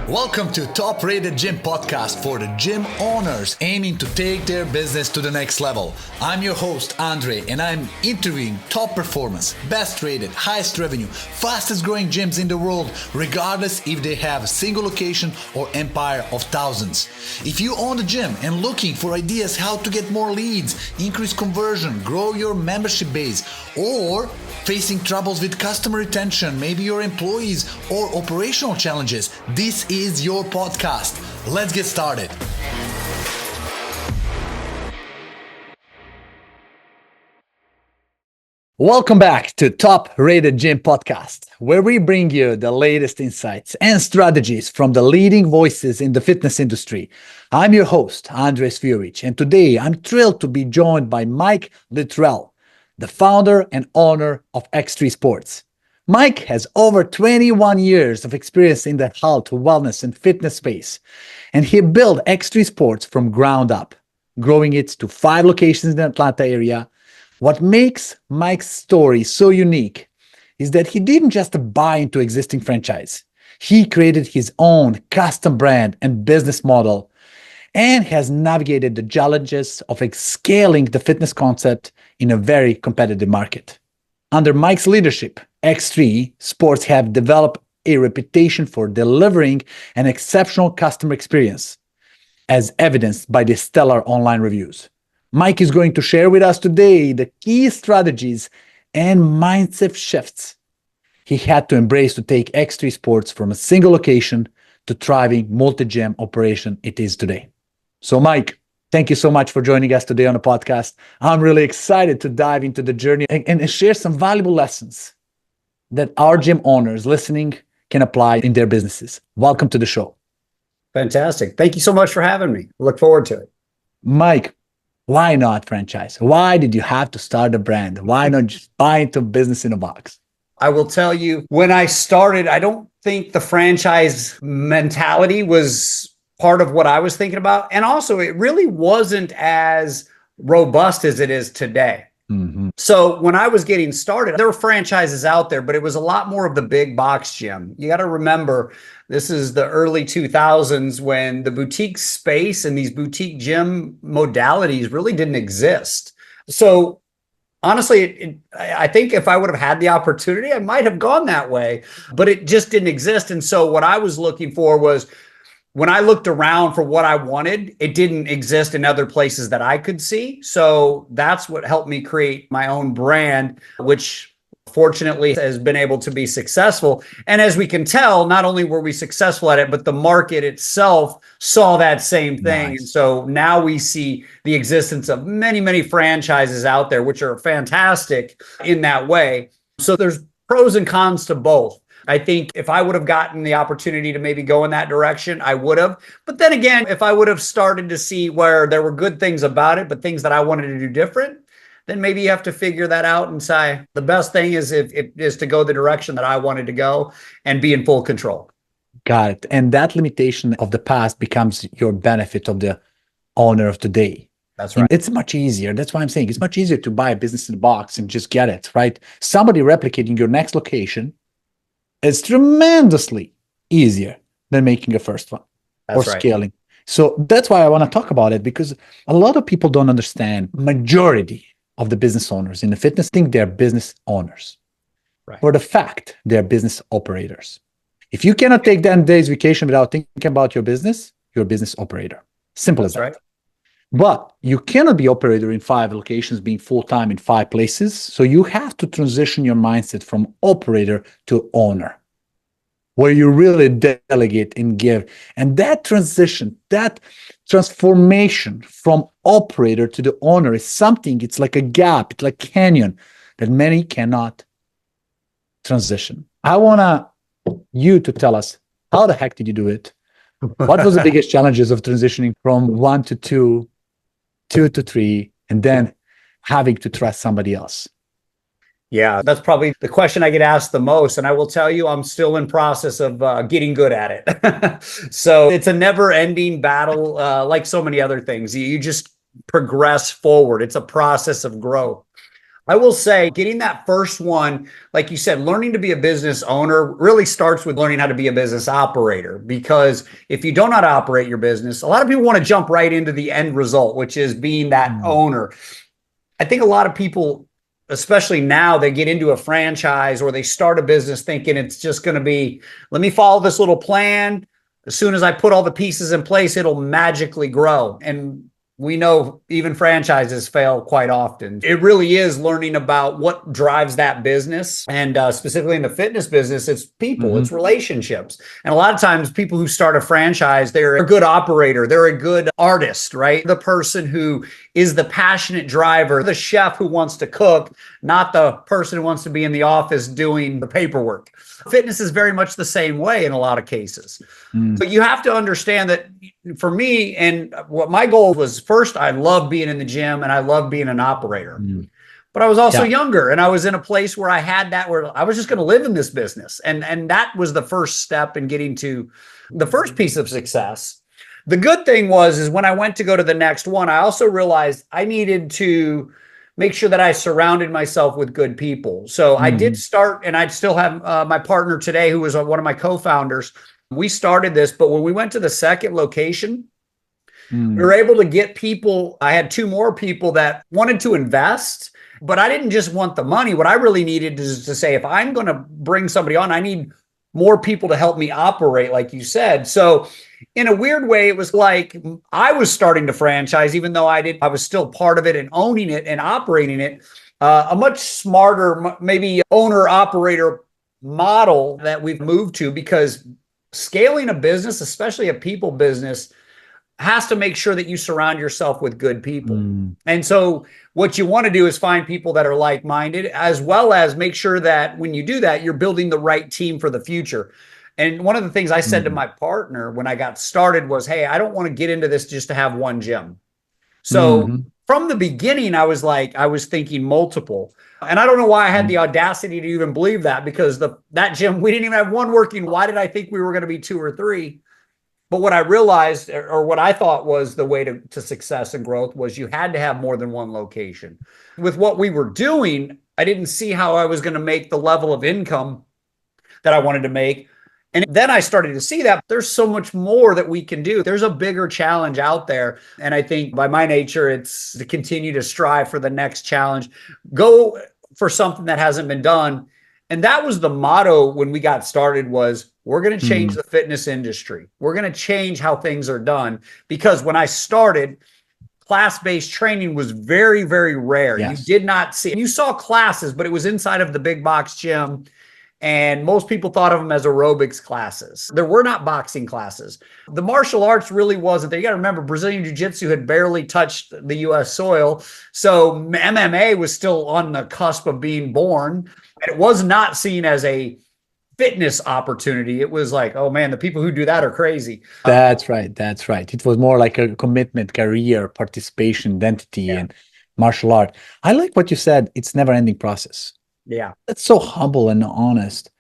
Welcome to Top Rated Gym Podcast for the gym owners aiming to take their business to the next level. I'm your host, Andre, and I'm interviewing top performance, best rated, highest revenue, fastest growing gyms in the world, regardless if they have a single location or empire of thousands. If you own a gym and looking for ideas how to get more leads, increase conversion, grow your membership base, or facing troubles with customer retention, maybe your employees, or operational challenges, this is your podcast. Let's get started. Welcome back to Top Rated Gym Podcast, where we bring you the latest insights and strategies from the leading voices in the fitness industry. I'm your host, Andres Fiorich, and today I'm thrilled to be joined by Mike Littrel, the founder and owner of X3 Sports. Mike has over 21 years of experience in the health, wellness, and fitness space, and he built X3 Sports from ground up, growing it to 5 locations in the Atlanta area. What makes Mike's story so unique is that he didn't just buy into existing franchise. He created his own custom brand and business model and has navigated the challenges of scaling the fitness concept in a very competitive market. Under Mike's leadership, X3 Sports have developed a reputation for delivering an exceptional customer experience, as evidenced by the stellar online reviews. Mike is going to share with us today the key strategies and mindset shifts he had to embrace to take X3 Sports from a single location to thriving multi-gym operation it is today. So Mike, thank you so much for joining us today on the podcast. I'm really excited to dive into the journey and share some valuable lessons that our gym owners listening can apply in their businesses. Welcome to the show. Fantastic. Thank you so much for having me. Look forward to it. Mike, why not franchise? Why did you have to start a brand? Why not just buy into business in a box? I will tell you, when I started, I don't think the franchise mentality was part of what I was thinking about. And also, it really wasn't as robust as it is today. Mm-hmm. So when I was getting started, there were franchises out there, but it was a lot more of the big box gym. You got to remember, this is the early 2000s when the boutique space and these boutique gym modalities really didn't exist. So honestly, I think if I would have had the opportunity, I might have gone that way, but it just didn't exist. And so what I was looking for was, when I looked around for what I wanted, it didn't exist in other places that I could see. So that's what helped me create my own brand, which fortunately has been able to be successful. And as we can tell, not only were we successful at it, but the market itself saw that same thing. Nice. And so now we see the existence of many, many franchises out there, which are fantastic in that way. So there's pros and cons to both. I think if I would have gotten the opportunity to maybe go in that direction, I would have. But then again, if I would have started to see where there were good things about it, but things that I wanted to do different, then maybe you have to figure that out and say, the best thing is to go the direction that I wanted to go and be in full control. Got it. And that limitation of the past becomes your benefit of the owner of today. That's right. It's much easier. That's why I'm saying it's much easier to buy a business in a box and just get it, right? Somebody replicating your next location is tremendously easier than making a first one. That's or right. Scaling. So that's why I want to talk about it, because a lot of people don't understand. Majority of the business owners in the fitness think they're business owners. Right. For the fact, they're business operators. If you cannot take 10 days vacation without thinking about your business, you're a business operator. Simple as that. Right. But you cannot be operator in 5 locations, being full-time in 5 places. So you have to transition your mindset from operator to owner, where you really delegate and give. And that transition, that transformation from operator to the owner is something, it's like a gap, it's like a canyon that many cannot transition. I want you to tell us, how the heck did you do it? What was the biggest challenges of transitioning from 1 to 2, 2 to 3, and then having to trust somebody else? Yeah, that's probably the question I get asked the most. And I will tell you, I'm still in process of getting good at it. So it's a never ending battle, like so many other things. You just progress forward. It's a process of growth. I will say getting that first one, like you said, learning to be a business owner really starts with learning how to be a business operator. Because if you don't know how to operate your business, a lot of people want to jump right into the end result, which is being that owner. I think a lot of people, especially now, they get into a franchise or they start a business thinking it's just going to be, let me follow this little plan. As soon as I put all the pieces in place, it'll magically grow. And we know even franchises fail quite often. It really is learning about what drives that business. And specifically in the fitness business, it's people, it's relationships. And a lot of times people who start a franchise, they're a good operator, they're a good artist, right? The person who is the passionate driver, the chef who wants to cook, not the person who wants to be in the office doing the paperwork. Fitness is very much the same way in a lot of cases. But you have to understand that for me, and what my goal was, first, I love being in the gym and I love being an operator. But I was also younger and I was in a place where I had that, where I was just going to live in this business. And that was the first step in getting to the first piece of success. The good thing is when I went to go to the next one, I also realized I needed to make sure that I surrounded myself with good people. So I did start, and I still have my partner today, who was one of my co-founders. We started this, but when we went to the second location, we were able to get people. I had two more people that wanted to invest, but I didn't just want the money. What I really needed is to say, if I'm going to bring somebody on, I need more people to help me operate, like you said. So in a weird way, it was like I was starting to franchise, even though I was still part of it and owning it and operating it. A much smarter, maybe owner operator model that we've moved to, because scaling a business, especially a people business, has to make sure that you surround yourself with good people. And so what you want to do is find people that are like-minded, as well as make sure that when you do that, you're building the right team for the future. And one of the things I said to my partner when I got started was, hey, I don't want to get into this just to have one gym. So from the beginning, I was thinking multiple. And I don't know why I had the audacity to even believe that, because that gym, we didn't even have one working. Why did I think we were going to be two or three? But what I realized, or what I thought was the way to success and growth, was you had to have more than one location. With what we were doing, I didn't see how I was going to make the level of income that I wanted to make. And then I started to see that there's so much more that we can do. There's a bigger challenge out there. And I think by my nature, it's to continue to strive for the next challenge, go for something that hasn't been done. And that was the motto when we got started, was we're going to change the fitness industry. We're going to change how things are done. Because when I started, class-based training was very, very rare. You did not see, you saw classes, but it was inside of the big box gym. And most people thought of them as aerobics classes. There were not boxing classes. The martial arts really wasn't there. You got to remember, Brazilian Jiu-Jitsu had barely touched the U.S. soil. So MMA was still on the cusp of being born. And it was not seen as a fitness opportunity. It was like, oh man, the people who do that are crazy. That's right. That's right. It was more like a commitment, career, participation, identity, and martial art. I like what you said. It's never-ending process. Yeah. That's so humble and honest.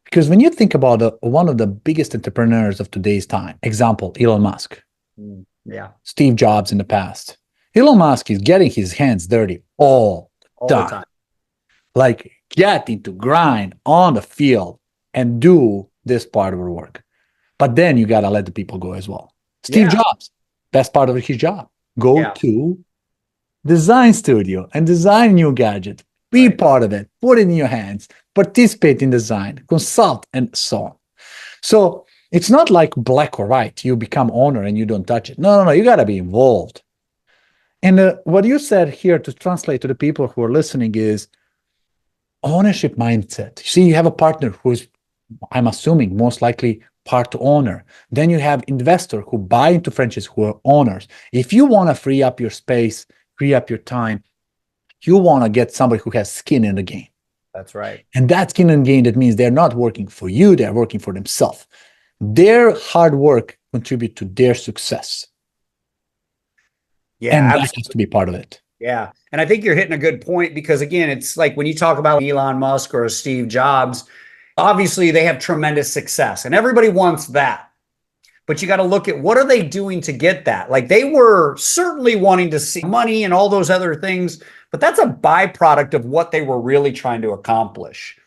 Because when you think about one of the biggest entrepreneurs of today's time, example, Elon Musk. Steve Jobs in the past. Elon Musk is getting his hands dirty all the time. Like, get into grind on the field and do this part of the work. But then you got to let the people go as well. Steve Jobs, best part of his job. Go to design studio and design new gadget. Be part of it, put it in your hands, participate in design, consult, and so on. So it's not like black or white. You become owner and you don't touch it. No. You got to be involved. And what you said here, to translate to the people who are listening, is ownership mindset. You see, you have a partner who's, I'm assuming, most likely part owner. Then you have investor who buy into franchise, who are owners. If you want to free up your space, free up your time, you want to get somebody who has skin in the game. That's right. And that skin in the game, that means they're not working for you, they're working for themselves. Their hard work contribute to their success. And that has to be part of it. Yeah. And I think you're hitting a good point, because again, it's like when you talk about Elon Musk or Steve Jobs, obviously they have tremendous success and everybody wants that. But you got to look at, what are they doing to get that? Like, they were certainly wanting to see money and all those other things, but that's a byproduct of what they were really trying to accomplish.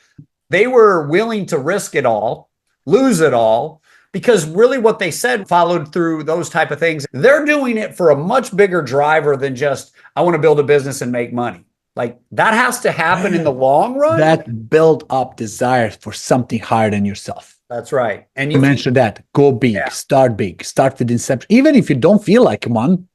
They were willing to risk it all, lose it all, because really what they said followed through those type of things. They're doing it for a much bigger driver than just, I want to build a business and make money. Like that has to happen in the long run. That build up desire for something higher than yourself. That's right. And you mentioned that. Go big, start with inception. Even if you don't feel like one,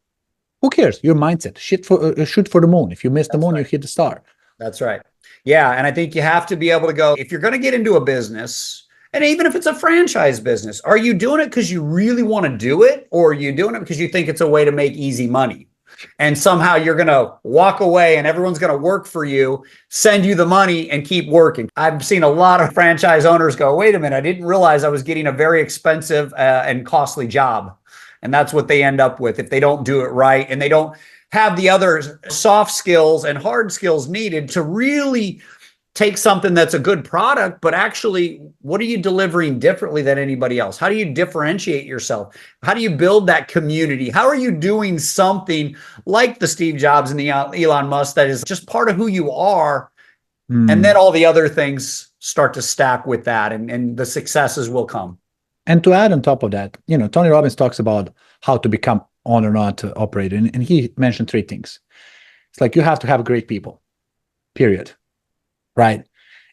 who cares? Your mindset. Shoot for the moon. If you miss the moon, you hit the star. That's right. Yeah. And I think you have to be able to go, if you're going to get into a business, and even if it's a franchise business, are you doing it because you really want to do it? Or are you doing it because you think it's a way to make easy money? And somehow you're going to walk away and everyone's going to work for you, send you the money and keep working. I've seen a lot of franchise owners go, wait a minute, I didn't realize I was getting a very expensive and costly job. And that's what they end up with if they don't do it right. And they don't have the other soft skills and hard skills needed to really take something that's a good product, but actually, what are you delivering differently than anybody else? How do you differentiate yourself? How do you build that community? How are you doing something like the Steve Jobs and the Elon Musk that is just part of who you are? And then all the other things start to stack with that and the successes will come. And to add on top of that, Tony Robbins talks about how to become owner, not to operator. And he mentioned 3 things. It's like you have to have great people, period. Right?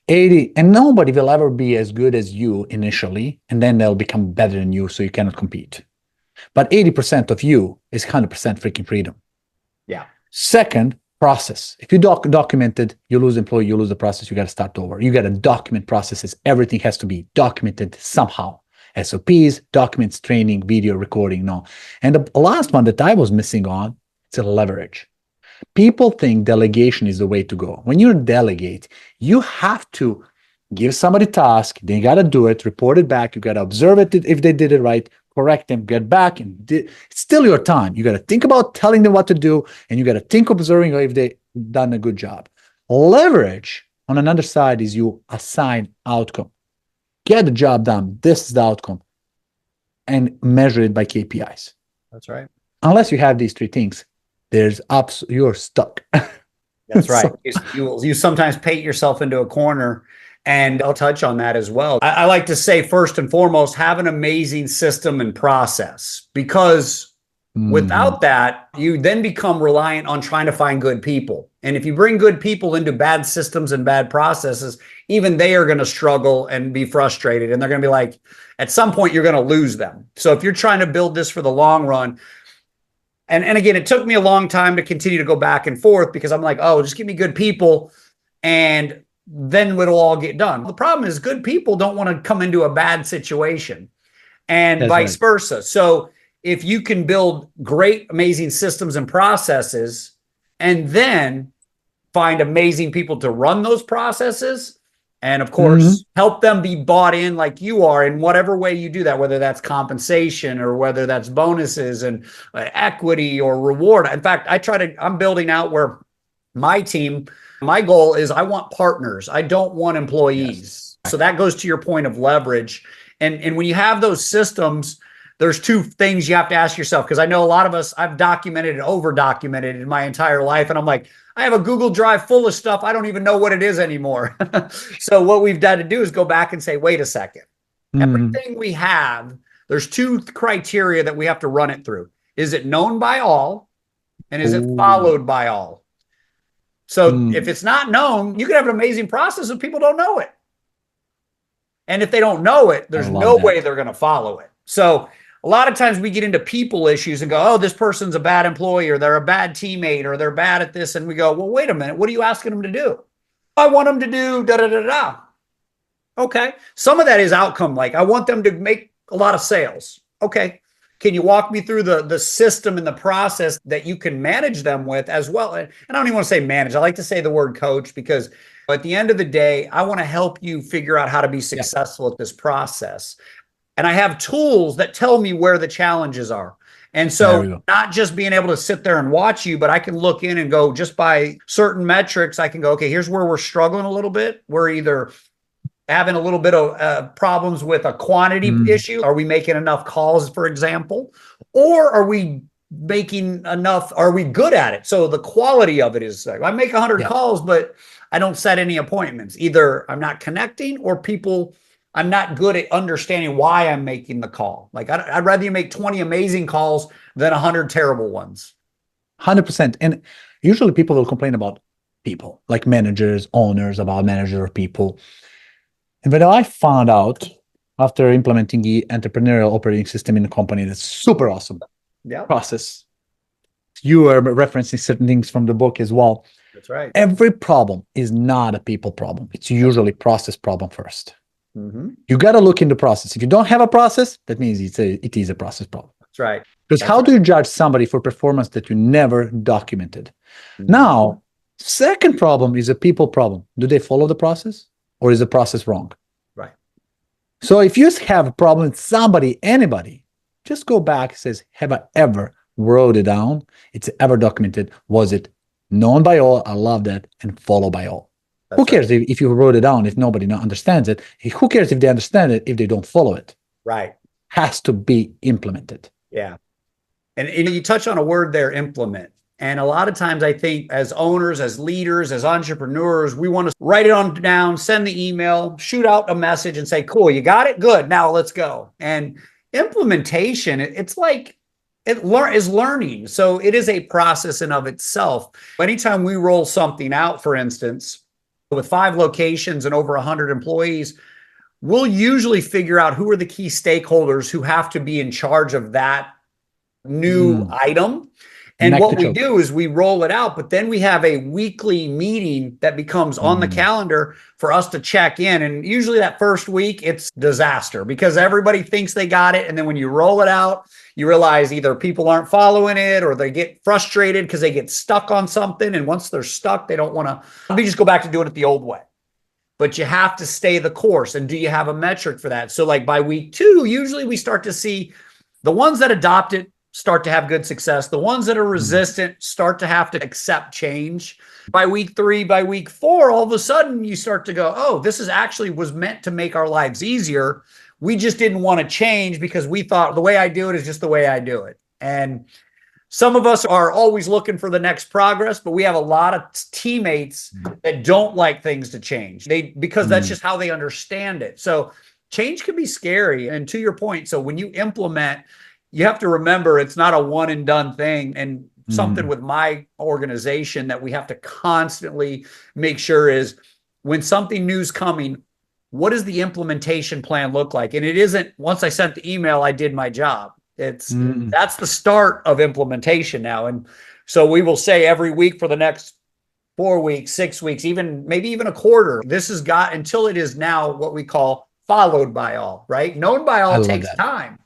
80, and nobody will ever be as good as you initially, and then they'll become better than you, so you cannot compete. But 80% of you is 100% freaking freedom. Yeah. Second, process. If you document it, you lose employee, you lose the process, you got to start over. You got to document processes. Everything has to be documented somehow. SOPs, documents, training, video recording, no. And the last one that I was missing on, it's a leverage. People think delegation is the way to go. When you delegate, you have to give somebody a task, they got to do it, report it back, you got to observe it if they did it right, correct them, get back, and it's still your time. You got to think about telling them what to do, and you got to think observing if they done a good job. Leverage, on another side, is you assign outcome. Get the job done, this is the outcome, and measure it by KPIs. That's right. Unless you have these 3 things, you're stuck. That's right. You sometimes paint yourself into a corner, and I'll touch on that as well. I like to say, first and foremost, have an amazing system and process, because without that, you then become reliant on trying to find good people. And if you bring good people into bad systems and bad processes, even they are going to struggle and be frustrated. And they're going to be like, at some point, you're going to lose them. So if you're trying to build this for the long run, and again, it took me a long time to continue to go back and forth, because I'm like, oh, just give me good people and then it'll all get done. The problem is good people don't want to come into a bad situation, and vice versa. So if you can build great, amazing systems and processes and then find amazing people to run those processes, and of course, help them be bought in like you are in whatever way you do that, whether that's compensation or whether that's bonuses and equity or reward. In fact, I'm building out where my team, my goal is I want partners. I don't want employees. Yes. So that goes to your point of leverage. And when you have those systems, there's 2 things you have to ask yourself, because I know a lot of us, I've documented and over documented in my entire life. And I'm like, I have a Google Drive full of stuff. I don't even know what it is anymore. So what we've got to do is go back and say, wait a second. Everything we have, there's 2 criteria that we have to run it through. Is it known by all? And is it followed by all? So if it's not known, you can have an amazing process if people don't know it. And if they don't know it, there's no way they're going to follow it. So a lot of times we get into people issues and go, oh, this person's a bad employee, or they're a bad teammate, or they're bad at this. And we go, well, wait a minute. What are you asking them to do? I want them to do da-da-da-da. Okay. Some of that is outcome. Like, I want them to make a lot of sales. Okay. Can you walk me through the system and the process that you can manage them with as well? And I don't even want to say manage. I like to say the word coach, because at the end of the day, I want to help you figure out how to be successful at this process. And I have tools that tell me where the challenges are. And so not just being able to sit there and watch you, but I can look in and go, just by certain metrics, I can go, okay, here's where we're struggling a little bit. We're either having a little bit of problems with a quantity issue. Are we making enough calls, for example? Or are we making enough? Are we good at it? So the quality of it is, I make 100 calls, but I don't set any appointments. Either I'm not connecting, or I'm not good at understanding why I'm making the call. Like I'd rather you make 20 amazing calls than 100 terrible ones. 100%. And usually people will complain about people, like managers, owners, about manager people. And when I found out after implementing the entrepreneurial operating system in the company, that's super awesome process. You are referencing certain things from the book as well. That's right. Every problem is not a people problem. It's usually process problem first. You got to look into process. If you don't have a process, that means it is a process problem. That's right. Because how do you judge somebody for performance that you never documented? Now, second problem is a people problem. Do they follow the process, or is the process wrong? Right. So if you have a problem with somebody, anybody, just go back and says, have I ever wrote it down? It's ever documented. Was it known by all? I love that. And followed by all. Who cares if you wrote it down, if nobody understands it? Who cares if they understand it, if they don't follow it? Right. Has to be implemented. Yeah. And you touch on a word there, implement. And a lot of times I think as owners, as leaders, as entrepreneurs, we want to write it on down, send the email, shoot out a message and say, cool, you got it? Good. Now let's go. And implementation, it's like is learning. So it is a process in of itself. Anytime we roll something out, for instance, with 5 locations and over 100 employees, we'll usually figure out who are the key stakeholders who have to be in charge of that new item. And what we do is we roll it out, but then we have a weekly meeting that becomes on the calendar for us to check in. And usually that first week, it's disaster because everybody thinks they got it. And then when you roll it out, you realize either people aren't following it or they get frustrated because they get stuck on something. And once they're stuck, they don't want to, let me just go back to doing it the old way. But you have to stay the course. And do you have a metric for that? So like by week 2, usually we start to see the ones that adopt it start to have good success. The ones that are resistant start to have to accept change. By week 3, by week 4, all of a sudden you start to go, oh, this is actually was meant to make our lives easier. We just didn't want to change because we thought the way I do it is just the way I do it. And some of us are always looking for the next progress, but we have a lot of teammates that don't like things to change. Because that's just how they understand it. So change can be scary. And to your point, so when you implement, you have to remember it's not a one and done thing. And something with my organization that we have to constantly make sure is when something new's coming, what does the implementation plan look like? And it isn't once I sent the email, I did my job. It's that's the start of implementation now. And so we will say every week for the next 4 weeks, 6 weeks, maybe even a quarter, this has got until it is now what we call followed by all, right? Known by all takes time.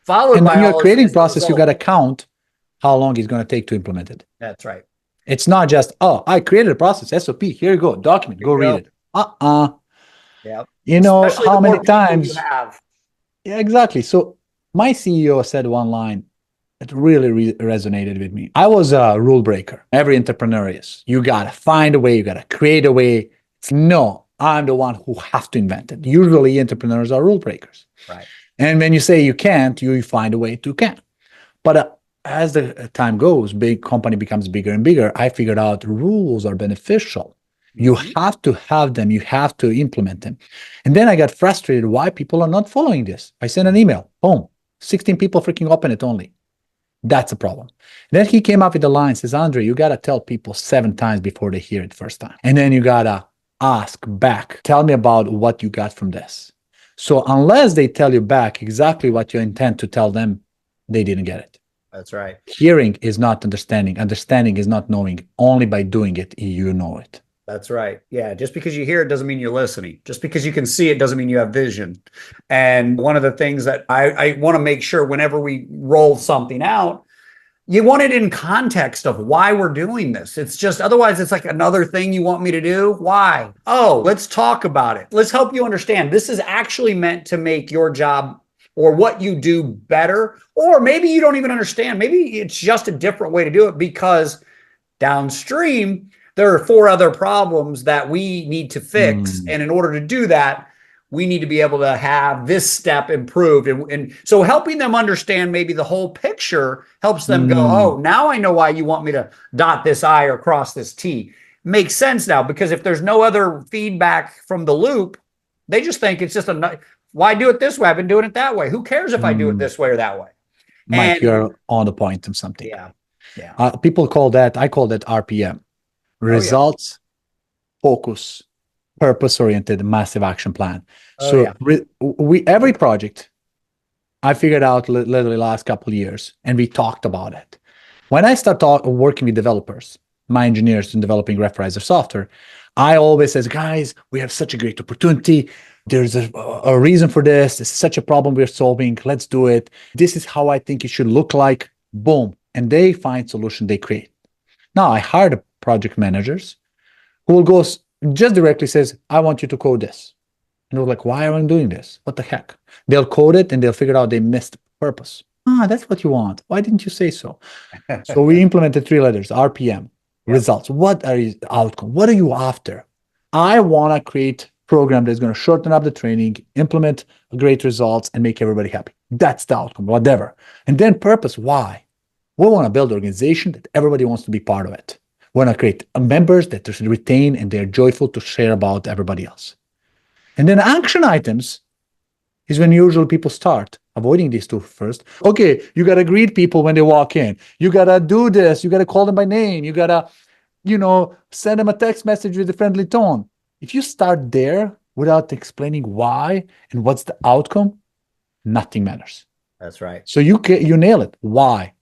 Followed and by when you're all creating process, you got to count how long it's going to take to implement it. That's right. It's not just, oh, I created a process, SOP, here you go, document, go read it. Yeah. You know Especially how the many more people times you have. Yeah, exactly. So my CEO said one line that really resonated with me. I was a rule breaker. Every entrepreneur is. You got to find a way. You got to create a way. No, I'm the one who has to invent it. Usually entrepreneurs are rule breakers. Right. And when you say you can't, you find a way to can. But as the time goes, big company becomes bigger and bigger. I figured out rules are beneficial. You have to have them. You have to implement them. And then I got frustrated why people are not following this. I sent an email. Boom. 16 people freaking open it only. That's a problem. Then he came up with the line, says, Andre, you got to tell people 7 times before they hear it first time. And then you got to ask back. Tell me about what you got from this. So unless they tell you back exactly what you intend to tell them, they didn't get it. That's right. Hearing is not understanding. Understanding is not knowing. Only by doing it, you know it. That's right. Yeah. Just because you hear it doesn't mean you're listening. Just because you can see it doesn't mean you have vision. And one of the things that I want to make sure whenever we roll something out, you want it in context of why we're doing this. It's just, otherwise it's like another thing you want me to do. Why? Oh, let's talk about it. Let's help you understand. This is actually meant to make your job or what you do better. Or maybe you don't even understand. Maybe it's just a different way to do it because downstream, there are 4 other problems that we need to fix. And in order to do that, we need to be able to have this step improved. And so helping them understand maybe the whole picture helps them go, oh, now I know why you want me to dot this I or cross this T. Makes sense now, because if there's no other feedback from the loop, they just think it's just why do it this way? I've been doing it that way. Who cares if I do it this way or that way? Mike, you're on the point of something. Yeah. People call that, I call that RPM. Results, focus, purpose-oriented, massive action plan. Every project, I figured out literally last couple of years, and we talked about it. When I start working with developers, my engineers in developing Referrizer software, I always say, guys, we have such a great opportunity. There's a reason for this. This is such a problem we're solving. Let's do it. This is how I think it should look like. Boom. And they find solution they create. Now, I hire the project managers who will go just directly says, I want you to code this. And they're like, why am I doing this? What the heck? They'll code it and they'll figure out they missed the purpose. That's what you want. Why didn't you say so? So we implemented 3 letters, RPM, results. What are the outcome? What are you after? I want to create a program that's going to shorten up the training, implement great results, and make everybody happy. That's the outcome, whatever. And then purpose, why? We want to build an organization that everybody wants to be part of it. We want to create members that they retain and they're joyful to share about everybody else. And then action items is when usually people start avoiding these 2 first. Okay, you got to greet people when they walk in. You got to do this. You got to call them by name. You got to, send them a text message with a friendly tone. If you start there without explaining why and what's the outcome, nothing matters. That's right. So you nail it. Why?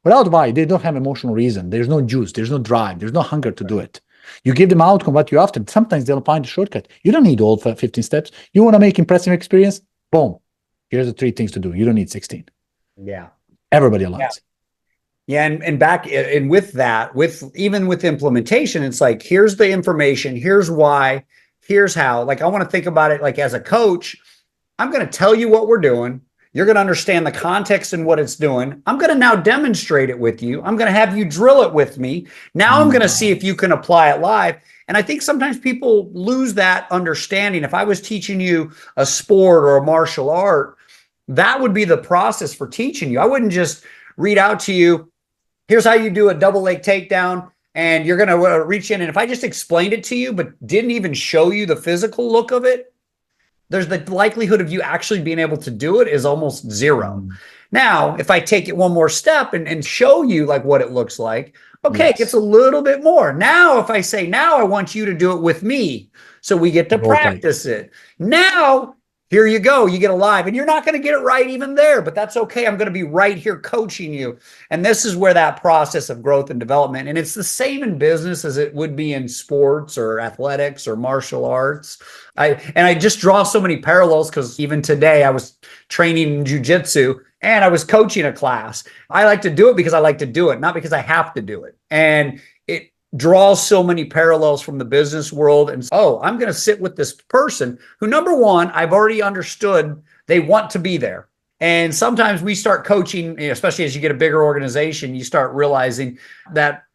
Without why, they don't have emotional reason. There's no juice. There's no drive. There's no hunger to do it. You give them outcome, what you're after. Sometimes they'll find a shortcut. You don't need all 15 steps. You want to make impressive experience? Boom. Here's the 3 things to do. You don't need 16. Yeah. Everybody aligns. Yeah. And with that, even with implementation, it's like, here's the information. Here's why. Here's how. Like, I want to think about it like as a coach, I'm going to tell you what we're doing. You're going to understand the context and what it's doing. I'm going to now demonstrate it with you. I'm going to have you drill it with me. Now I'm going to see if you can apply it live. And I think sometimes people lose that understanding. If I was teaching you a sport or a martial art, that would be the process for teaching you. I wouldn't just read out to you, here's how you do a double leg takedown, and you're going to reach in. And if I just explained it to you, but didn't even show you the physical look of it, there's the likelihood of you actually being able to do it is almost 0. Now, if I take it one more step and show you like what it looks like, okay, it gets a little bit more. Now, if I say, now I want you to do it with me, so we get to practice it. Now, here you go. You get alive, and you're not going to get it right even there, but that's okay. I'm going to be right here coaching you. And this is where that process of growth and development, and it's the same in business as it would be in sports or athletics or martial arts. I just draw so many parallels because even today I was training jiu-jitsu and I was coaching a class. I like to do it because I like to do it, not because I have to do it. And it draws so many parallels from the business world. And I'm going to sit with this person who, number one, I've already understood they want to be there. And sometimes we start coaching, especially as you get a bigger organization, you start realizing that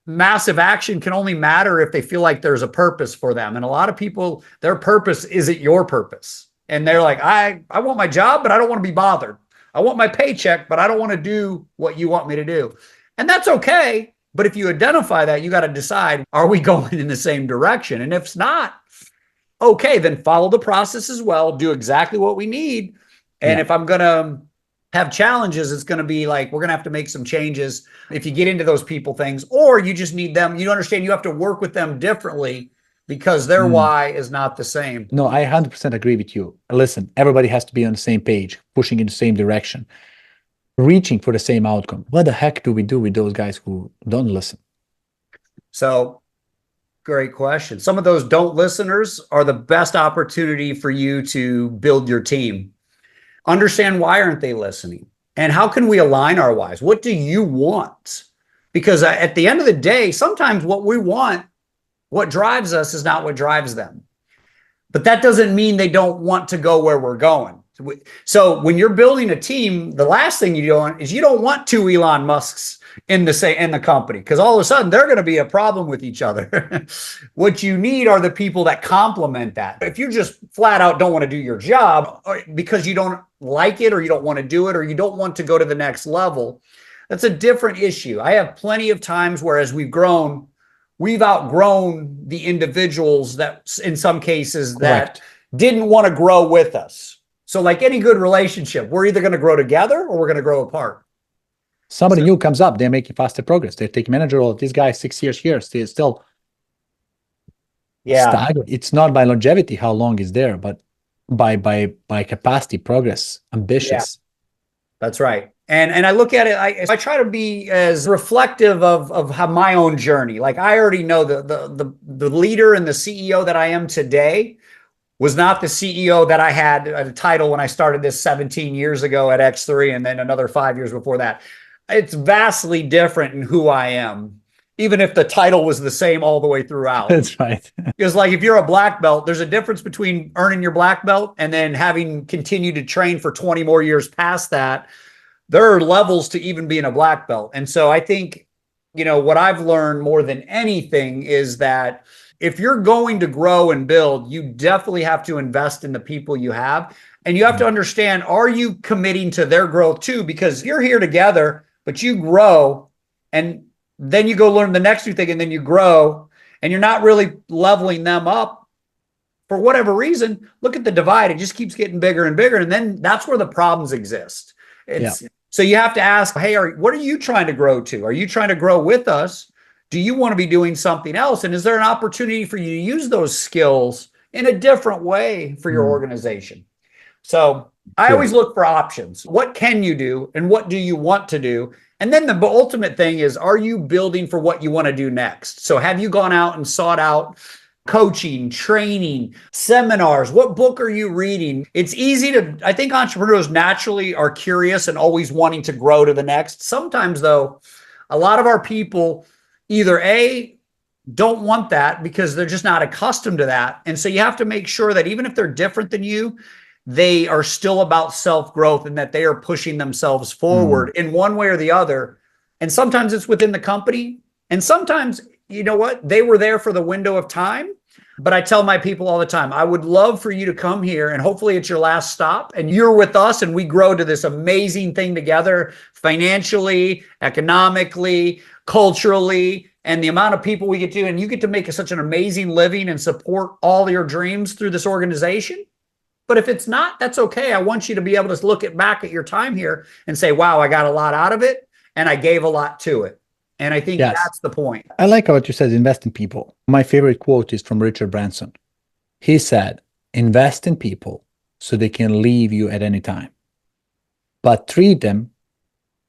massive action can only matter if they feel like there's a purpose for them. And a lot of people, their purpose isn't your purpose. And they're like, I want my job, but I don't want to be bothered. I want my paycheck, but I don't want to do what you want me to do. And that's okay. But if you identify that, you got to decide, are we going in the same direction? And if it's not, okay, then follow the process as well. Do exactly what we need. And if I'm going to have challenges, it's going to be like, we're going to have to make some changes if you get into those people things, or you just need them. You understand you have to work with them differently because their why is not the same. No, I 100% agree with you. Listen, everybody has to be on the same page, pushing in the same direction, reaching for the same outcome. What the heck do we do with those guys who don't listen? So, great question. Some of those don't listeners are the best opportunity for you to build your team. Understand why aren't they listening? And how can we align our whys? What do you want? Because at the end of the day, sometimes what we want, what drives us is not what drives them. But that doesn't mean they don't want to go where we're going. So when you're building a team, the last thing you want is you don't want two Elon Musks in the company, because all of a sudden they're going to be a problem with each other. What you need are the people that complement that. If you just flat out don't want to do your job because you don't like it, or you don't want to do it, or you don't want to go to the next level, that's a different issue. I have plenty of times where, as we've grown, we've outgrown the individuals that, in some cases, that didn't want to grow with us. So like any good relationship, we're either going to grow together or we're going to grow apart. Somebody new comes up, they're making faster progress. They take manager role. This guy 6 years here, still staggering. It's not by longevity, how long is there, but by capacity, progress, ambitious. Yeah, that's right. And I look at it, I try to be as reflective of how my own journey. Like, I already know the leader and the CEO that I am today was not the CEO that I had a title when I started this 17 years ago at X3, and then another 5 years before that. It's vastly different in who I am, even if the title was the same all the way throughout. That's right. Because like, if you're a black belt, there's a difference between earning your black belt and then having continued to train for 20 more years past that. There are levels to even being a black belt. And so I think, what I've learned more than anything is that if you're going to grow and build, you definitely have to invest in the people you have. And you have to understand, are you committing to their growth too? Because you're here together, but you grow, and then you go learn the next new thing, and then you grow, and you're not really leveling them up for whatever reason. Look at the divide. It just keeps getting bigger and bigger. And then that's where the problems exist. So you have to ask, hey, what are you trying to grow to? Are you trying to grow with us? Do you want to be doing something else? And is there an opportunity for you to use those skills in a different way for your organization? So I always look for options. What can you do, and what do you want to do? And then the ultimate thing is, are you building for what you want to do next? So have you gone out and sought out coaching, training, seminars? What book are you reading? It's easy I think entrepreneurs naturally are curious and always wanting to grow to the next. Sometimes though, a lot of our people either don't want that because they're just not accustomed to that. And so you have to make sure that even if they're different than you, they are still about self-growth, and that they are pushing themselves forward in one way or the other. And sometimes it's within the company. And sometimes, they were there for the window of time. But I tell my people all the time, I would love for you to come here, and hopefully it's your last stop, and you're with us, and we grow to this amazing thing together, financially, economically, culturally, and the amount of people we get to, and you get to make such an amazing living and support all your dreams through this organization. But if it's not, that's okay. I want you to be able to look back at your time here and say, wow, I got a lot out of it, and I gave a lot to it. And I think that's the point. I like what you said, invest in people. My favorite quote is from Richard Branson. He said, invest in people so they can leave you at any time, but treat them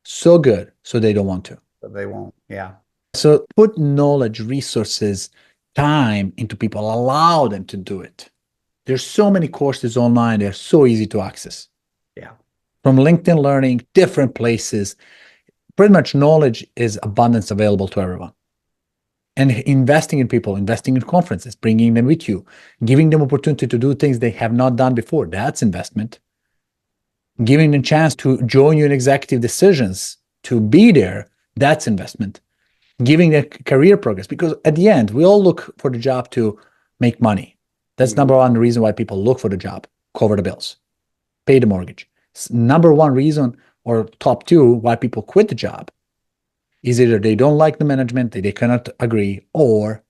so good so they don't want to. But they won't. Yeah. So put knowledge, resources, time into people, allow them to do it. There's so many courses online. They're so easy to access. Yeah. From LinkedIn Learning, different places. Pretty much knowledge is abundance available to everyone. And investing in people, investing in conferences, bringing them with you, giving them opportunity to do things they have not done before. That's investment. Giving them a chance to join you in executive decisions, to be there. That's investment. Giving them career progress. Because at the end, we all look for the job to make money. That's number one reason why people look for the job: cover the bills, pay the mortgage. Number one reason, or top two, why people quit the job is either they don't like the management, they cannot agree, or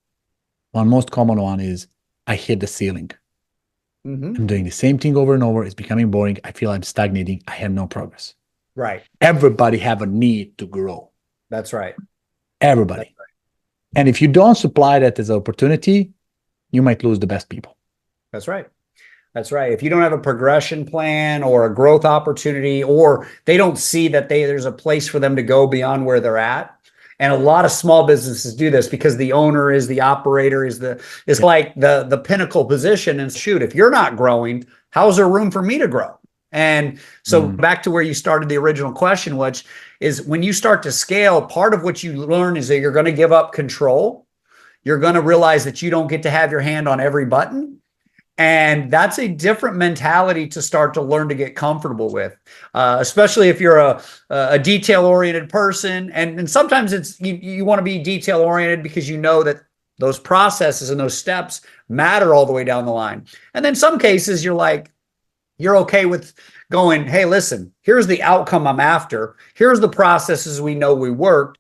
one most common one is, I hit the ceiling. I'm doing the same thing over and over. It's becoming boring. I feel I'm stagnating. I have no progress. Right. Everybody have a need to grow. That's right. Everybody. That's right. And if you don't supply that as an opportunity, you might lose the best people. That's right. That's right. If you don't have a progression plan or a growth opportunity, or they don't see that there's a place for them to go beyond where they're at. And a lot of small businesses do this because the owner is the operator, like the pinnacle position. And shoot, if you're not growing, how's there room for me to grow? And so back to where you started the original question, which is, when you start to scale, part of what you learn is that you're going to give up control. You're going to realize that you don't get to have your hand on every button. And that's a different mentality to start to learn to get comfortable with, especially if you're a detail-oriented person. And sometimes it's you want to be detail-oriented because you know that those processes and those steps matter all the way down the line. And then some cases you're okay with going, hey, listen, here's the outcome I'm after. Here's the processes we know we worked.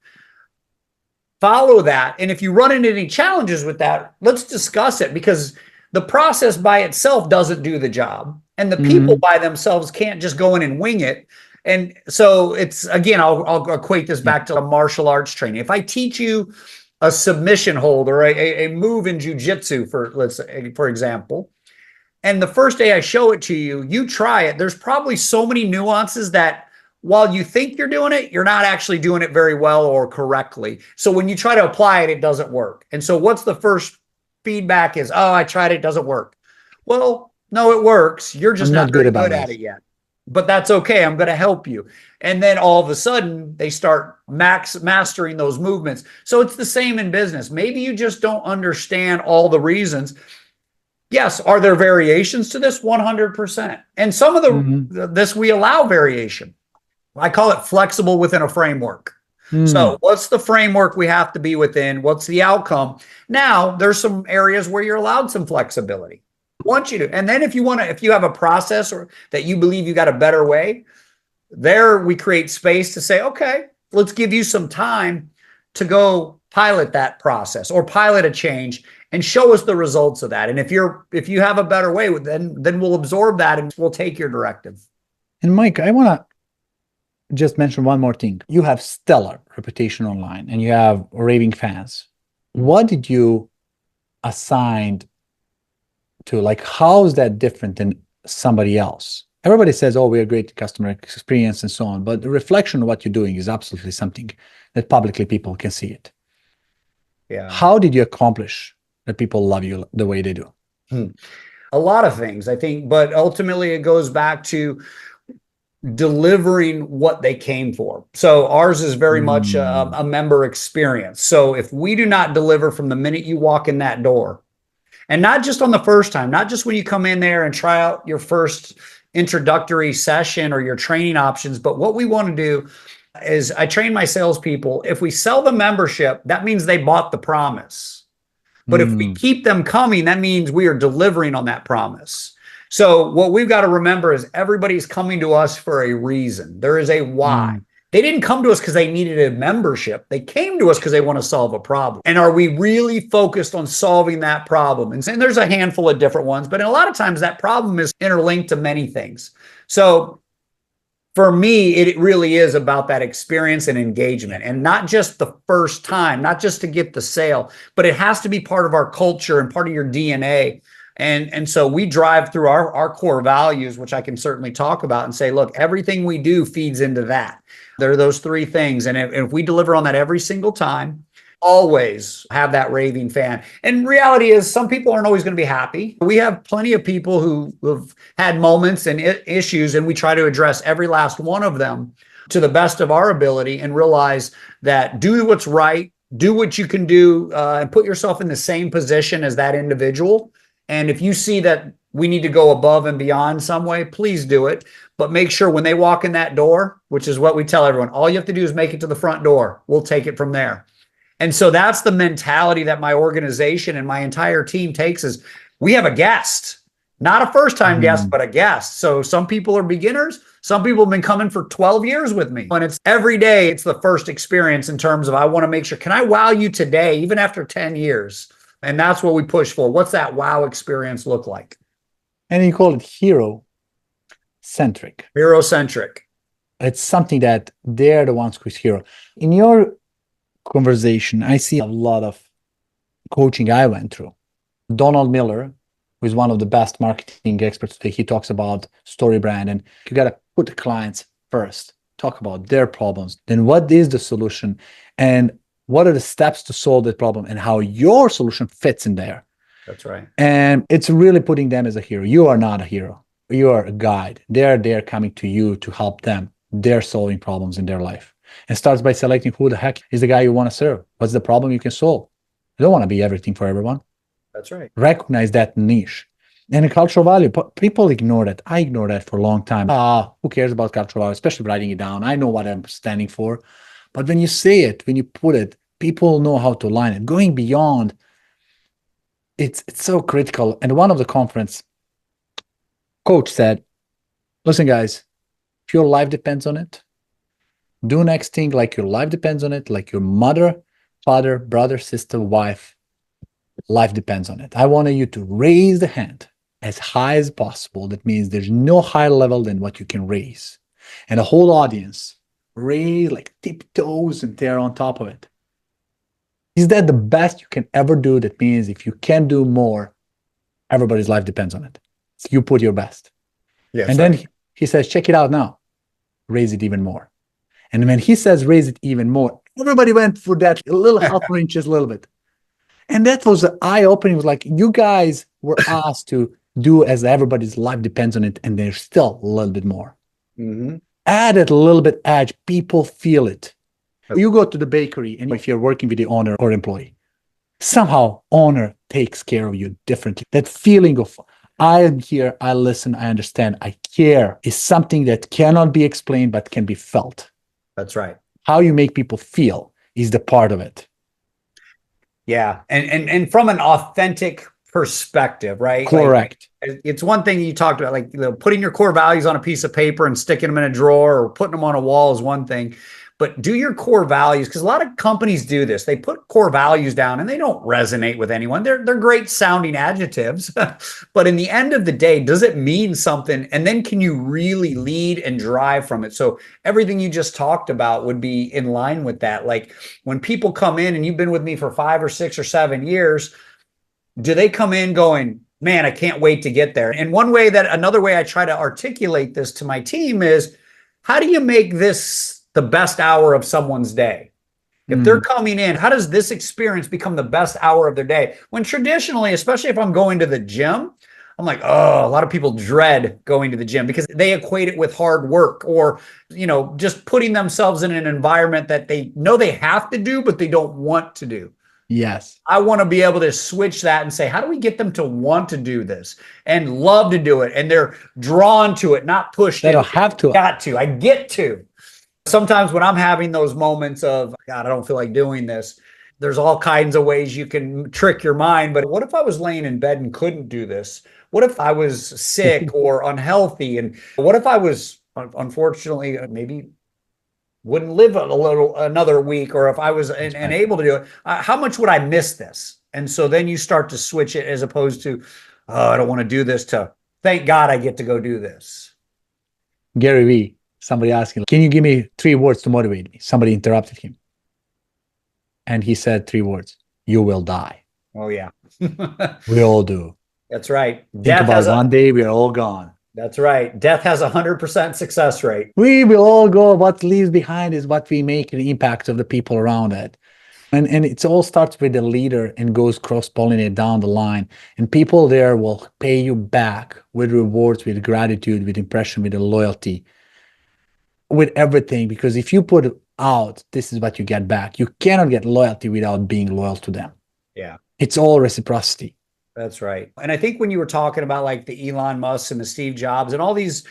Follow that. And if you run into any challenges with that, let's discuss it, because the process by itself doesn't do the job. And the people by themselves can't just go in and wing it. And so it's, again, I'll equate this back to a martial arts training. If I teach you a submission hold or a move in jujitsu, for example, and the first day I show it to you, you try it, there's probably so many nuances that while you think you're doing it, you're not actually doing it very well or correctly. So when you try to apply it, it doesn't work. And so what's the first feedback is, oh, I tried it, doesn't work. Well, no, it works. You're just not very good at it yet. But that's okay. I'm going to help you. And then all of a sudden they start mastering those movements. So it's the same in business. Maybe you just don't understand all the reasons. Yes, are there variations to this? 100%. And some of this we allow variation. I call it flexible within a framework. So what's the framework we have to be within? What's the outcome? Now, there's some areas where you're allowed some flexibility. I want you to. And then if you have a process or that you believe you got a better way, there we create space to say, okay, let's give you some time to go pilot that process or pilot a change and show us the results of that. And if you have a better way, then we'll absorb that and we'll take your directive. And Mike, I want to just mention one more thing. You have stellar reputation online and you have raving fans. What did you assign to, like, how is that different than somebody else? Everybody says, oh, we are great customer experience and so on, but the reflection of what you're doing is absolutely something that publicly people can see it. Yeah. How did you accomplish that people love you the way they do? A lot of things, I think, but ultimately it goes back to delivering what they came for. So ours is very much a member experience. So if we do not deliver from the minute you walk in that door, and not just on the first time, not just when you come in there and try out your first introductory session or your training options, but what we want to do is I train my salespeople. If we sell the membership, that means they bought the promise. But if we keep them coming, that means we are delivering on that promise. So what we've got to remember is everybody's coming to us for a reason. There is a why. They didn't come to us because they needed a membership. They came to us because they want to solve a problem. And are we really focused on solving that problem? And there's a handful of different ones, but a lot of times that problem is interlinked to many things. So for me, it really is about that experience and engagement, and not just the first time, not just to get the sale, but it has to be part of our culture and part of your DNA. And so we drive through our core values, which I can certainly talk about and say, look, everything we do feeds into that. There are those three things. And if we deliver on that every single time, always have that raving fan. And reality is some people aren't always going to be happy. We have plenty of people who have had moments and issues, and we try to address every last one of them to the best of our ability and realize that do what's right, do what you can do, and put yourself in the same position as that individual. And if you see that we need to go above and beyond some way, please do it. But make sure when they walk in that door, which is what we tell everyone, all you have to do is make it to the front door. We'll take it from there. And so that's the mentality that my organization and my entire team takes is we have a guest, not a first-time guest, but a guest. So some people are beginners. Some people have been coming for 12 years with me. And it's every day, it's the first experience in terms of I want to make sure, can I wow you today, even after 10 years? And that's what we push for. What's that wow experience look like? And you call it Hero-Centric. Hero-Centric. It's something that they're the ones who's hero. In your conversation, I see a lot of coaching I went through. Donald Miller, who is one of the best marketing experts today, he talks about story brand, and you got to put the clients first, talk about their problems, then what is the solution, and what are the steps to solve that problem, and how your solution fits in there. That's right. And it's really putting them as a hero. You are not a hero. You are a guide. They're coming to you to help them. They're solving problems in their life. And starts by selecting who the heck is the guy you want to serve. What's the problem you can solve? You don't want to be everything for everyone. That's right. Recognize that niche. And a cultural value, but people ignore that. I ignored that for a long time. Who cares about cultural value, especially writing it down? I know what I'm standing for. But when you say it, when you put it, people know how to align it. Going beyond, it's so critical. And one of the conference coach said, listen, guys, if your life depends on it, do next thing like your life depends on it, like your mother, father, brother, sister, wife, life depends on it. I want you to raise the hand as high as possible. That means there's no higher level than what you can raise. And the whole audience raise like tiptoes and they're on top of it. Is that the best you can ever do? That means if you can do more, everybody's life depends on it. So you put your best. Yes, and then he says, check it out now. Raise it even more. And when he says raise it even more, everybody went for that a little half inches, a little bit. And that was eye-opening. It was like, you guys were asked to do as everybody's life depends on it, and there's still a little bit more. Mm-hmm. Add it a little bit edge. People feel it. You go to the bakery, and if you're working with the owner or employee, somehow owner takes care of you differently. That feeling of, I am here, I listen, I understand, I care is something that cannot be explained, but can be felt. That's right. How you make people feel is the part of it. Yeah. And from an authentic perspective, right? Correct. Like, it's one thing you talked about, like putting your core values on a piece of paper and sticking them in a drawer or putting them on a wall is one thing. But do your core values, because a lot of companies do this. They put core values down and they don't resonate with anyone. They're great sounding adjectives. But in the end of the day, does it mean something? And then can you really lead and drive from it? So everything you just talked about would be in line with that. Like when people come in, and you've been with me for 5 or 6 or 7 years, do they come in going, man, I can't wait to get there? And another way I try to articulate this to my team is, how do you make this the best hour of someone's day? If they're coming in, how does this experience become the best hour of their day? When traditionally, especially if I'm going to the gym, I'm like, oh, a lot of people dread going to the gym because they equate it with hard work or, just putting themselves in an environment that they know they have to do, but they don't want to do. Yes. I want to be able to switch that and say, how do we get them to want to do this and love to do it? And they're drawn to it, not pushed. They don't have to. I get to. Sometimes when I'm having those moments of, God, I don't feel like doing this, there's all kinds of ways you can trick your mind. But what if I was laying in bed and couldn't do this? What if I was sick or unhealthy? And what if I was, unfortunately, maybe wouldn't live another week, or if I was unable to do it, how much would I miss this? And so then you start to switch it as opposed to, oh, I don't want to do this, to thank God I get to go do this. Gary Vee, somebody asking, can you give me 3 words to motivate me? Somebody interrupted him. And he said 3 words, you will die. Oh, yeah. We all do. That's right. Think about one day we're all gone. That's right. Death has 100% success rate. We will all go. What leaves behind is what we make the impact of the people around it. And it all starts with the leader and goes cross-pollinate down the line. And people there will pay you back with rewards, with gratitude, with impression, with the loyalty, with everything. Because if you put it out, this is what you get back. You cannot get loyalty without being loyal to them. Yeah. It's all reciprocity. That's right. And I think when you were talking about like the Elon Musk and the Steve Jobs and all these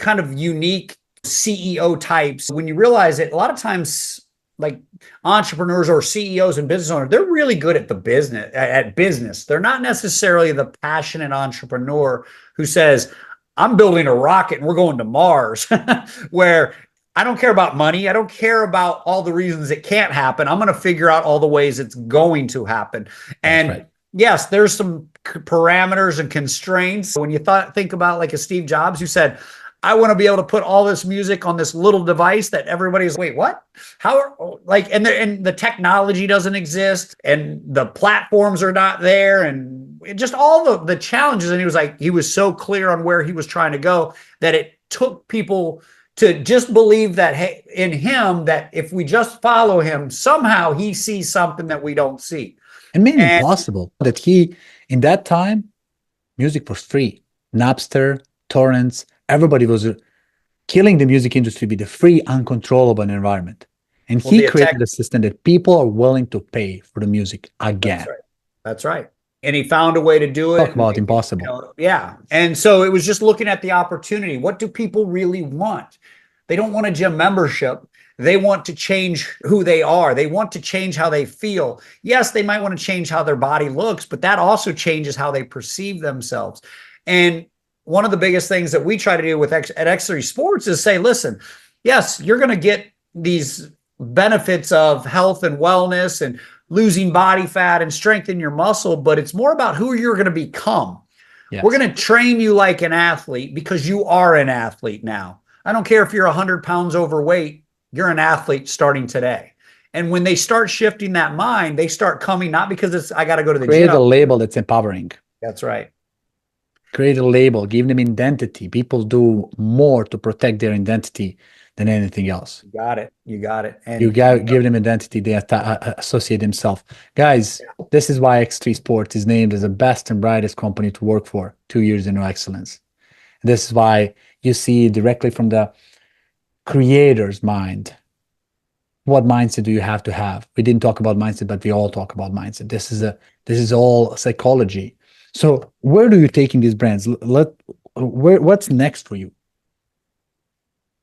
kind of unique CEO types, when you realize that a lot of times, like entrepreneurs or CEOs and business owners, they're really good at business. They're not necessarily the passionate entrepreneur who says, I'm building a rocket and we're going to Mars, where I don't care about money. I don't care about all the reasons it can't happen. I'm going to figure out all the ways it's going to happen. And right. Yes, there's some parameters and constraints. When you think about like a Steve Jobs who said, I want to be able to put all this music on this little device that everybody's, wait, what? And the technology doesn't exist and the platforms are not there and just all the challenges. And he was so clear on where he was trying to go that it took people to just believe that, hey, in him, that if we just follow him, somehow he sees something that we don't see. It made it possible that in that time, music was free. Napster, torrents, everybody was killing the music industry with a free, uncontrollable environment. And he created a system that people are willing to pay for the music again. That's right. and he found a way to do it. Talk about impossible. Yeah. And so it was just looking at the opportunity. What do people really want? They don't want a gym membership. They want to change who they are. They want to change how they feel. Yes, they might want to change how their body looks, but that also changes how they perceive themselves. And one of the biggest things that we try to do at X3 Sports is say, listen, yes, you're going to get these benefits of health and wellness and losing body fat and strengthen your muscle, but it's more about who you're going to become. Yes. We're going to train you like an athlete because you are an athlete now. I don't care if you're 100 pounds overweight, you're an athlete starting today. And when they start shifting that mind, they start coming, not because it's, I got to go to the gym. Create a label that's empowering. That's right. Create a label, give them identity. People do more to protect their identity than anything else. You got it. You got it. And you got give them identity. They associate themselves. Guys, this is why X3 Sports is named as the best and brightest company to work for 2 years in excellence. This is why you see directly from the creator's mind. What mindset do you have to have? We didn't talk about mindset, but we all talk about mindset. This is all psychology. So where do you taking these brands? What's next for you?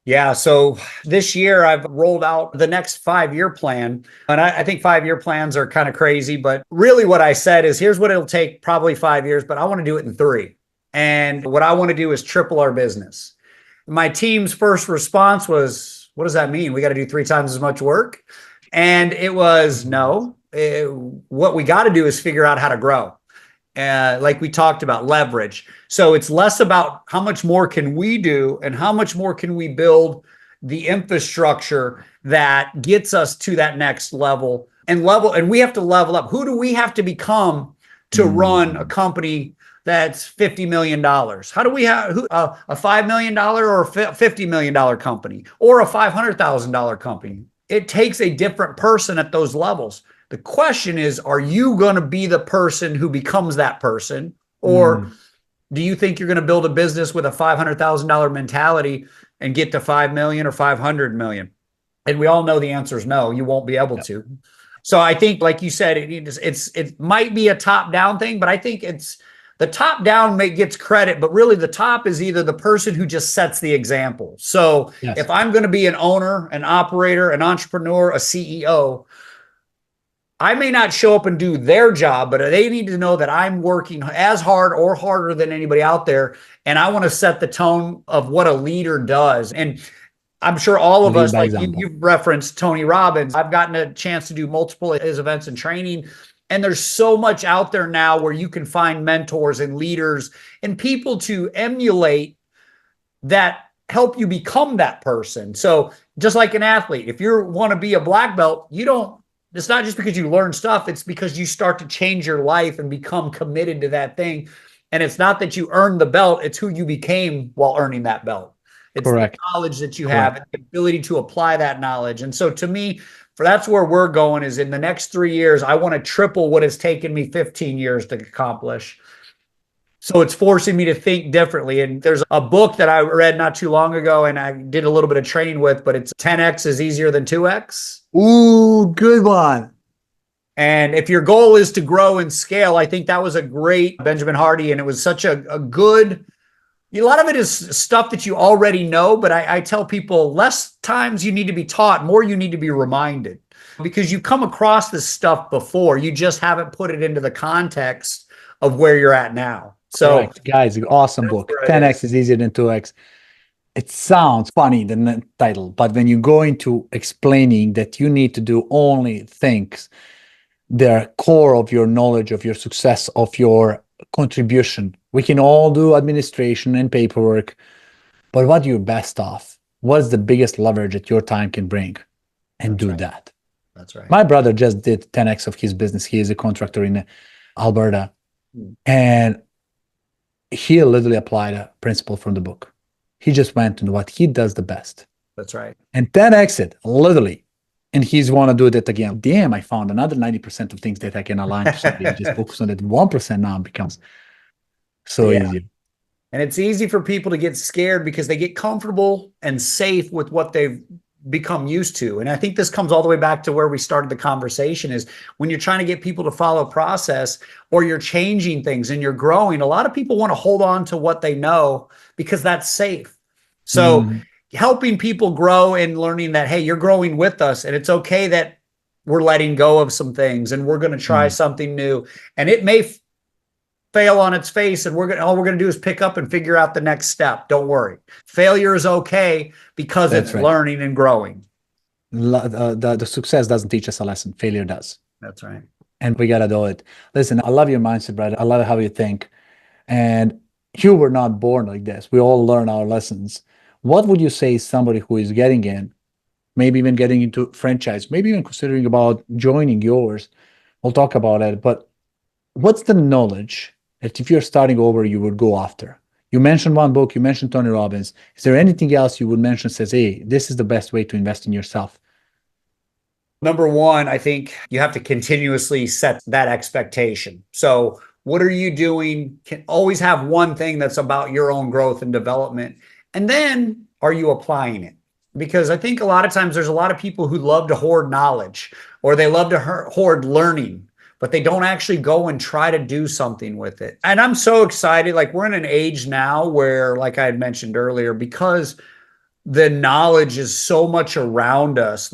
Yeah, so this year I've rolled out the next 5-year plan. And I think 5-year plans are kind of crazy, but really what I said is here's what it'll take probably 5 years, but I want to do it in 3. And what I want to do is triple our business. My team's first response was, what does that mean? We got to do 3 times as much work? And it was, no, what we got to do is figure out how to grow. Like we talked about, leverage. So it's less about how much more can we do and how much more can we build the infrastructure that gets us to that next level. And we have to level up. Who do we have to become to run a company that's $50 million? How do we have a $5 million or a $50 million company or a $500,000 company? It takes a different person at those levels. The question is, are you going to be the person who becomes that person? Or do you think you're going to build a business with a $500,000 mentality and get to 5 million or 500 million? And we all know the answer is no, you won't be able to. So I think, like you said, it might be a top-down thing, but I think it's the top-down gets credit, but really the top is either the person who just sets the example. So if I'm going to be an owner, an operator, an entrepreneur, a CEO, I may not show up and do their job, but they need to know that I'm working as hard or harder than anybody out there. And I want to set the tone of what a leader does. And I'm sure all of us, like you've referenced Tony Robbins. I've gotten a chance to do multiple of his events and training. And there's so much out there now where you can find mentors and leaders and people to emulate that help you become that person. So just like an athlete, if you want to be a black belt, it's not just because you learn stuff, it's because you start to change your life and become committed to that thing. And it's not that you earned the belt, it's who you became while earning that belt. It's the knowledge that you have and the ability to apply that knowledge. And so to me, that's where we're going, is in the next 3 years, I want to triple what has taken me 15 years to accomplish. So it's forcing me to think differently. And there's a book that I read not too long ago and I did a little bit of training with, but it's 10X is easier than 2X. Ooh, good one. And if your goal is to grow and scale, I think that was a great Benjamin Hardy. And it was such a good, a lot of it is stuff that you already know, but I tell people less times you need to be taught, more you need to be reminded, because you come across this stuff before, you just haven't put it into the context of where you're at now. So guys, awesome book. 10X is easier than 2X. It sounds funny, the title, but when you go into explaining that you need to do only things that are core of your knowledge, of your success, of your contribution. We can all do administration and paperwork, but what you're best off? What's the biggest leverage that your time can bring? And do that. That's right. My brother just did 10X of his business. He is a contractor in Alberta. And he literally applied a principle from the book. He just went to what he does the best. That's right. And 10X it, literally. And he's want to do that again. Damn, I found another 90% of things that I can align to something. Just focus on that 1% now becomes so easy. And it's easy for people to get scared because they get comfortable and safe with what they've become used to. And I think this comes all the way back to where we started the conversation, is when you're trying to get people to follow process, or you're changing things and you're growing, a lot of people want to hold on to what they know because that's safe. So helping people grow and learning that, hey, you're growing with us, and it's okay that we're letting go of some things and we're going to try something new, and it may fail on its face, and all we're going to do is pick up and figure out the next step. Don't worry. Failure is okay because it's learning and growing. The success doesn't teach us a lesson. Failure does. That's right. And we got to do it. Listen, I love your mindset, brother. I love how you think. And you were not born like this. We all learn our lessons. What would you say somebody who is getting in, maybe even getting into franchise, maybe even considering about joining yours? We'll talk about it. But what's the knowledge that if you're starting over, you would go after? You mentioned one book, you mentioned Tony Robbins. Is there anything else you would mention says, hey, this is the best way to invest in yourself? Number one, I think you have to continuously set that expectation. So what are you doing? Can always have one thing that's about your own growth and development. And then are you applying it? Because I think a lot of times there's a lot of people who love to hoard knowledge, or they love to hoard learning, but they don't actually go and try to do something with it. And I'm so excited. Like, we're in an age now where, like I had mentioned earlier, because the knowledge is so much around us,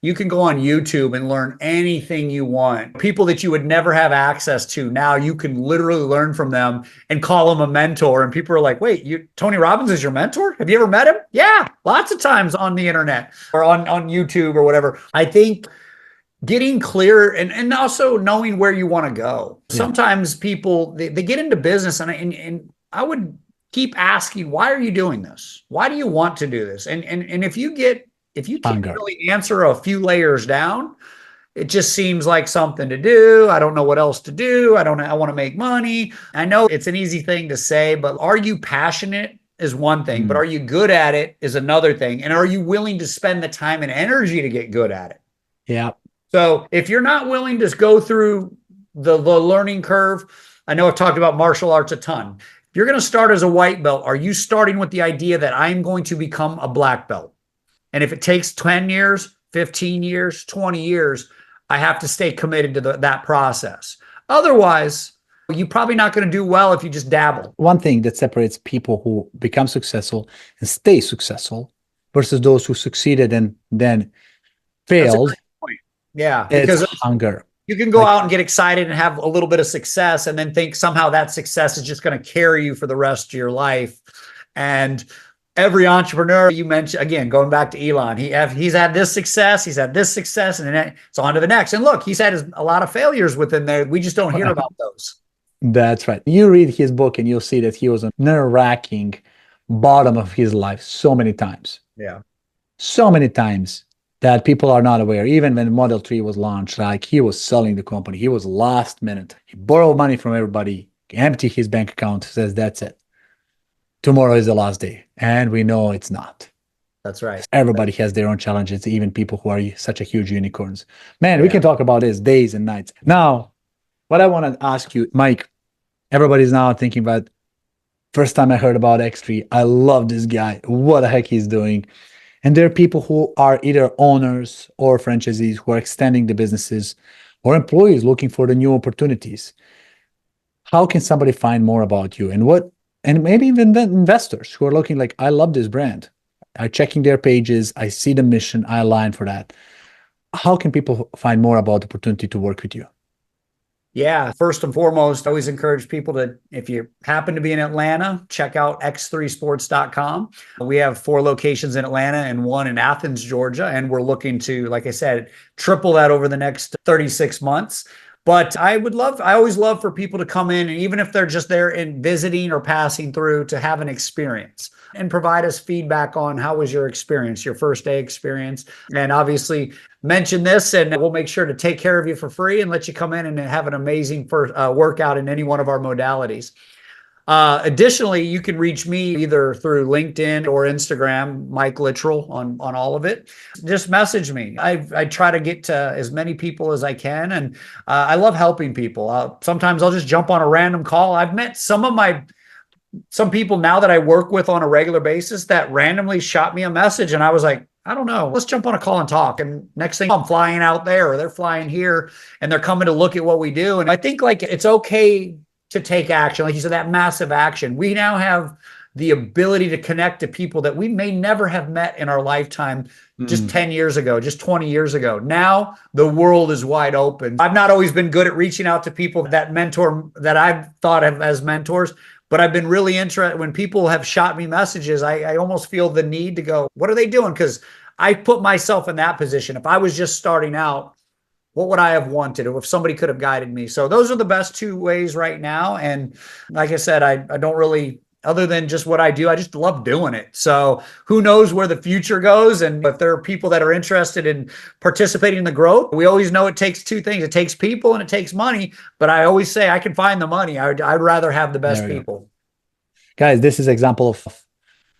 you can go on YouTube and learn anything you want. People that you would never have access to, now you can literally learn from them and call them a mentor. And people are like, wait, Tony Robbins is your mentor? Have you ever met him? Yeah, lots of times on the internet or on YouTube or whatever. I think getting clear and also knowing where you want to go. Yeah. Sometimes people, they get into business, and I would keep asking, why are you doing this? Why do you want to do this? And if you can't really answer a few layers down, it just seems like something to do. I don't know what else to do. I want to make money. I know it's an easy thing to say, but are you passionate is one thing, but are you good at it is another thing. And are you willing to spend the time and energy to get good at it? Yeah. So if you're not willing to go through the learning curve, I know I've talked about martial arts a ton. If you're going to start as a white belt, are you starting with the idea that I'm going to become a black belt? And if it takes 10 years, 15 years, 20 years, I have to stay committed to that process. Otherwise, you're probably not going to do well if you just dabble. One thing that separates people who become successful and stay successful versus those who succeeded and then failed. Yeah, because it's hunger. You can go out and get excited and have a little bit of success and then think somehow that success is just going to carry you for the rest of your life. And every entrepreneur you mentioned, again, going back to Elon, he's had this success, and then it's on to the next. And look, he's had a lot of failures within there. We just don't hear about those. That's right. You read his book and you'll see that he was on nerve-wracking bottom of his life so many times. Yeah. So many times that people are not aware. Even when Model 3 was launched, like, he was selling the company. He was last minute. He borrowed money from everybody, emptied his bank account, says, that's it. Tomorrow is the last day. And we know it's not. That's right. Everybody has their own challenges, even people who are such a huge unicorns. Man, we can talk about this days and nights. Now, what I want to ask you, Mike, everybody's now thinking about, first time I heard about X3, I love this guy. What the heck he's doing? And there are people who are either owners or franchisees who are extending the businesses, or employees looking for the new opportunities. How can somebody find more about you? And maybe even the investors who are looking like, I love this brand. I'm checking their pages. I see the mission. I align for that. How can people find more about the opportunity to work with you? Yeah, first and foremost, I always encourage people to, if you happen to be in Atlanta, check out x3sports.com. We have 4 locations in Atlanta and 1 in Athens, Georgia. And we're looking to, like I said, triple that over the next 36 months. But I always love for people to come in, and even if they're just there and visiting or passing through, to have an experience and provide us feedback on how was your experience, your first day experience. And obviously mention this, and we'll make sure to take care of you for free and let you come in and have an amazing first workout in any one of our modalities. Additionally, you can reach me either through LinkedIn or Instagram, Mike Littrel on all of it. Just message me. I try to get to as many people as I can. And I love helping people. Sometimes I'll just jump on a random call. I've met some people now that I work with on a regular basis that randomly shot me a message. And I was like, I don't know. Let's jump on a call and talk. And next thing I'm flying out there or they're flying here and they're coming to look at what we do. And I think like it's okay to take action. Like you said, that massive action. We now have the ability to connect to people that we may never have met in our lifetime just 10 years ago, just 20 years ago. Now the world is wide open. I've not always been good at reaching out to people that mentor that I've thought of as mentors, but I've been really interested when people have shot me messages. I almost feel the need to go, what are they doing? Because I put myself in that position. If I was just starting out, what would I have wanted if somebody could have guided me? So those are the best two ways right now. And like I said, I don't really, other than just what I do, I just love doing it. So who knows where the future goes? And if there are people that are interested in participating in the growth, we always know it takes two things. It takes people and it takes money. But I always say I can find the money. I'd rather have the best people. Guys, this is an example of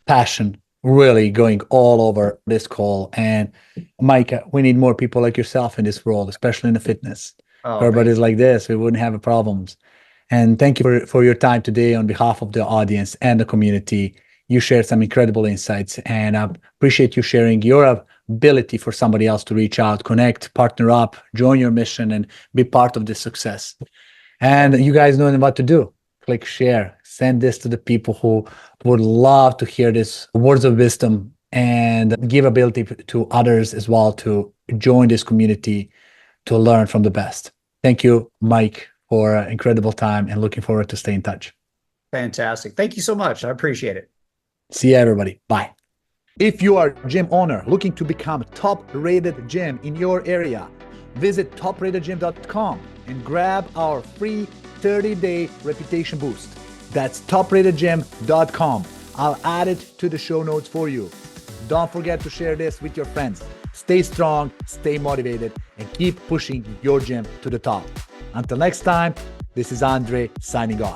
passion really going all over this call. And Mike, we need more people like yourself in this world, especially in the fitness. Oh, everybody's like this, we wouldn't have problems. And thank you for your time today on behalf of the audience and the community. You shared some incredible insights, and I appreciate you sharing your ability for somebody else to reach out, connect, partner up, join your mission, and be part of this success. And you guys know what to do. Click share, send this to the people who would love to hear this words of wisdom, and give ability to others as well to join this community to learn from the best. Thank you, Mike, for an incredible time, and looking forward to stay in touch. Fantastic. Thank you so much. I appreciate it. See you, everybody. Bye. If you are a gym owner looking to become a top-rated gym in your area, visit topratedgym.com and grab our free 30-day reputation boost. That's topratedgym.com. I'll add it to the show notes for you. Don't forget to share this with your friends. Stay strong, stay motivated, and keep pushing your gym to the top. Until next time, this is Andre signing off.